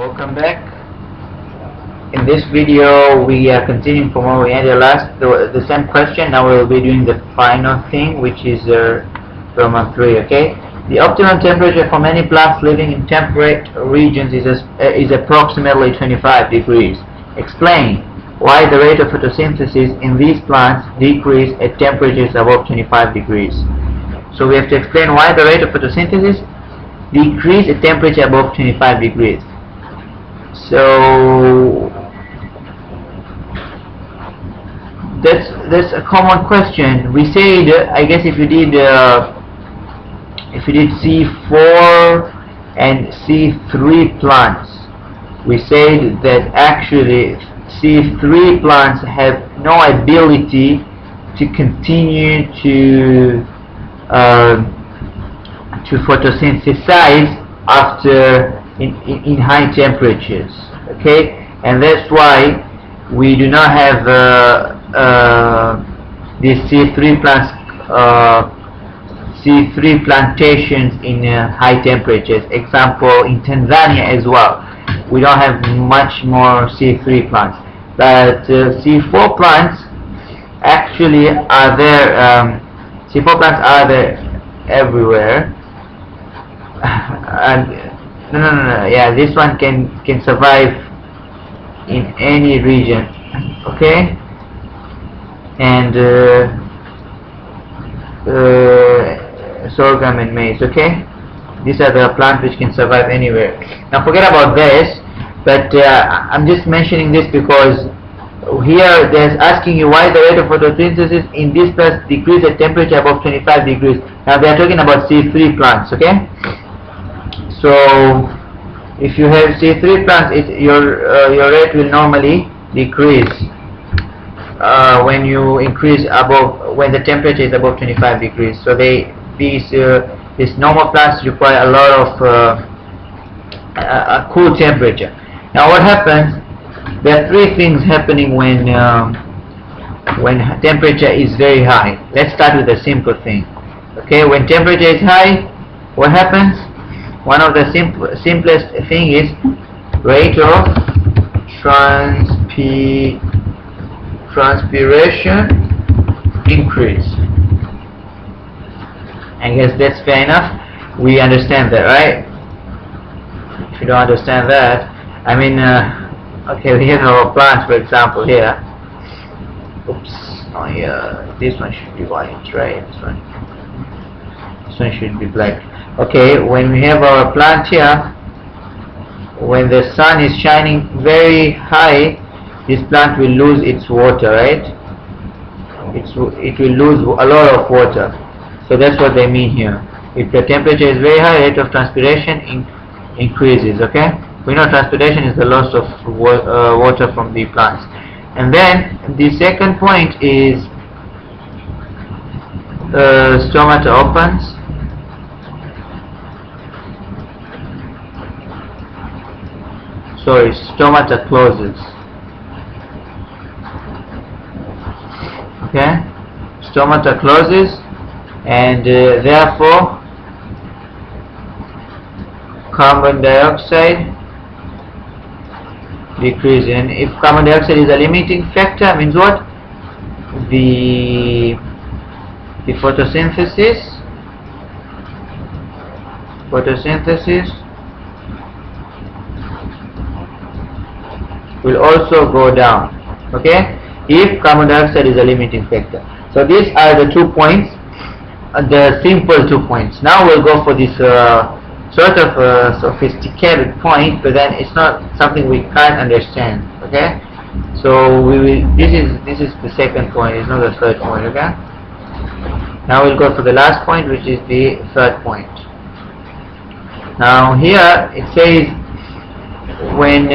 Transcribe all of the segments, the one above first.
Welcome back. In this video we are continuing from where we ended the same question. Now we will be doing the final thing, which is Roman 3. Okay, the optimum temperature for many plants living in temperate regions is approximately 25 degrees. Explain why the rate of photosynthesis in these plants decrease at temperatures above 25 degrees. So we have to explain why the rate of photosynthesis decrease at temperature above 25 degrees. So that's a common question. We said, I guess if you did C4 and C3 plants, we said that actually C3 plants have no ability to continue to photosynthesize after in high temperatures. Okay, and that's why we do not have these C3 plants, C3 plantations in high temperatures. Example, in Tanzania as well, we don't have much more C3 plants, but C4 plants actually are there. C4 plants are there everywhere. And no, yeah, this one can survive in any region. Okay, and sorghum and maize. Okay, these are the plants which can survive anywhere. Now forget about this, but I'm just mentioning this because here there's asking you why the rate of photosynthesis in these plants decrease at temperature above 25 degrees. Now they are talking about C3 plants. Okay, so if you have C3 plants, your rate will normally decrease when you increase when the temperature is above 25 degrees. So these normal plants require a lot of a cool temperature. Now what happens? There are three things happening when temperature is very high. Let's start with a simple thing. Okay, when temperature is high, what happens? One of the simplest thing is rate of transpiration increase. I guess that's fair enough. We understand that, right? If you don't understand that, I mean, okay, we have our plants, for example, here. Oops, oh yeah, this one should be white, right? This one should be black. Okay, when we have our plant here, when the sun is shining very high, this plant will lose its water, right? It will lose a lot of water. So that's what they mean here. If the temperature is very high, rate of transpiration increases. Okay, we know transpiration is the loss of water from the plants. And then the second point is stomata opens. Sorry, stomata closes. Okay, stomata closes, and therefore carbon dioxide decreases. And if carbon dioxide is a limiting factor, means what? The photosynthesis will also go down. Okay, if carbon dioxide is a limiting factor. So these are the 2 points, the simple 2 points. Now we'll go for this sort of sophisticated point, but then it's not something we can't understand. Okay, so we will. This is the second point. It's not the third point. Okay. Now we'll go for the last point, which is the third point. Now here it says when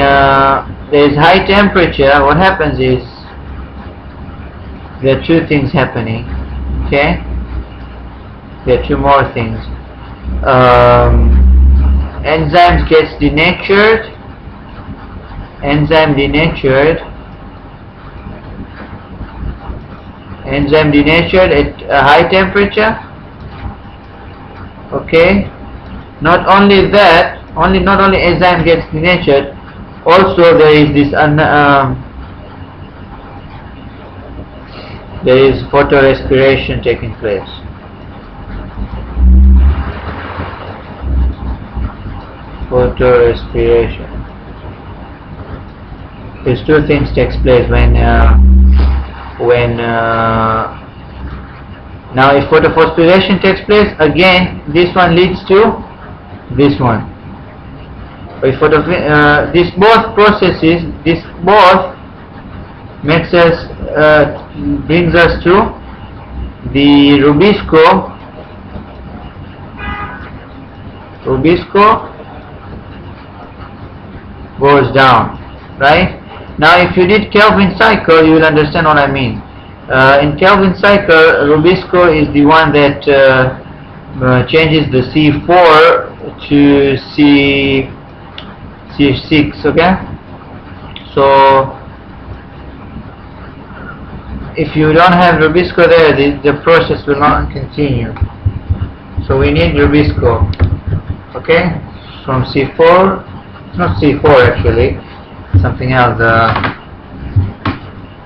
there is high temperature, what happens is there are two things happening. Okay, there are two more things. Enzymes gets denatured. Enzyme denatured at a high temperature. Okay, not only that, not only enzyme gets denatured, Also there is this there is photorespiration taking place. Photorespiration. These two things takes place when now if photophosphorylation takes place, again this one leads to this one. If this both processes, this both makes us brings us to the Rubisco goes down, right? Now if you did Kelvin cycle, you will understand what I mean. In Kelvin cycle, Rubisco is the one that changes the C4 to C6, okay? So if you don't have Rubisco there, the process will not continue. So we need Rubisco, okay? From C4, it's not C4 actually, something else.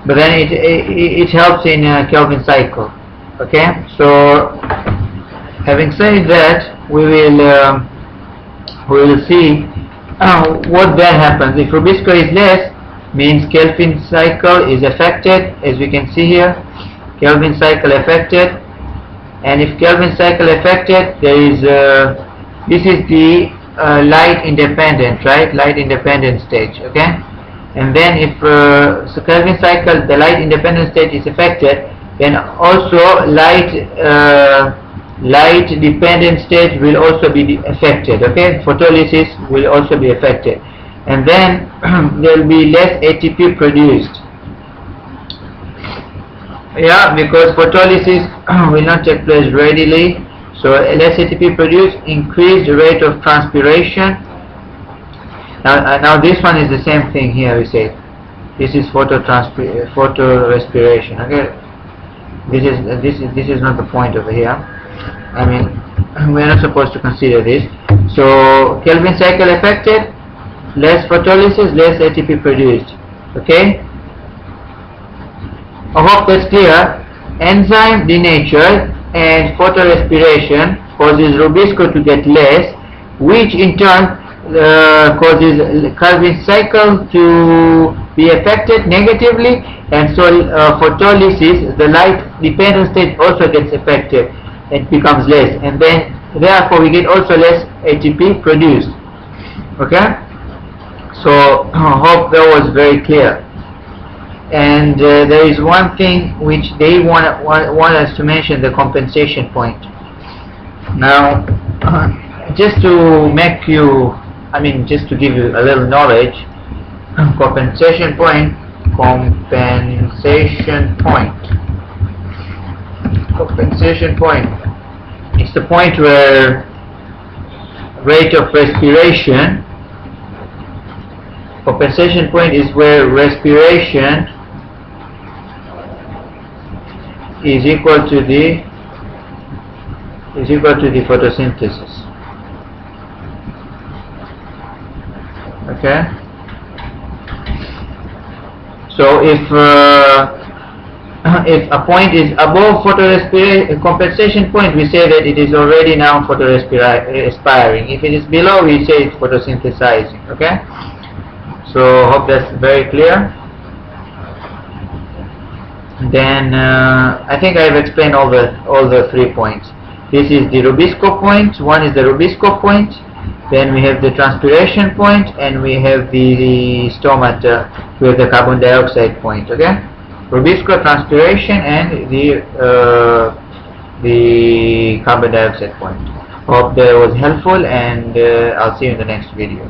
But then it helps in Kelvin cycle, okay? So having said that, we will see what then happens. If Rubisco is less, means Kelvin cycle is affected, as we can see here. Kelvin cycle affected, and if Kelvin cycle affected, there is this is the light independent, right? Light independent stage, okay? And then if so Kelvin cycle, the light independent state is affected, then also light dependent state will also be affected, okay? Photolysis will also be affected, and then there will be less ATP produced, yeah, because photolysis will not take place readily. So less ATP produced, increased rate of transpiration. Now this one is the same thing here. We say this is photorespiration. Okay, this is not the point over here. I mean, we are not supposed to consider this. So Kelvin cycle affected, less photolysis, less ATP produced. Okay, I hope that's clear. Enzyme denatured and photorespiration causes Rubisco to get less, which in turn causes Kelvin cycle to be affected negatively, and so photolysis, the light dependent state, also gets affected. It becomes less, and then therefore we get also less ATP produced. Okay, so I hope that was very clear. And there is one thing which they want us to mention, the compensation point. Now just to make you, I mean, just to give you a little knowledge, compensation point. Compensation point. It's the point where rate of respiration. Compensation point is where respiration is equal to the photosynthesis. Okay. So if a point is above compensation point, we say that it is already now photorespiring. If it is below, we say it's photosynthesizing. Okay. So hope that's very clear. Then I think I've explained all the 3 points. This is the Rubisco point. One is the Rubisco point. Then we have the transpiration point, and we have the stomata with the carbon dioxide point. Okay, Rubisco, transpiration, and the carbon dioxide point. Hope that was helpful, and I'll see you in the next video.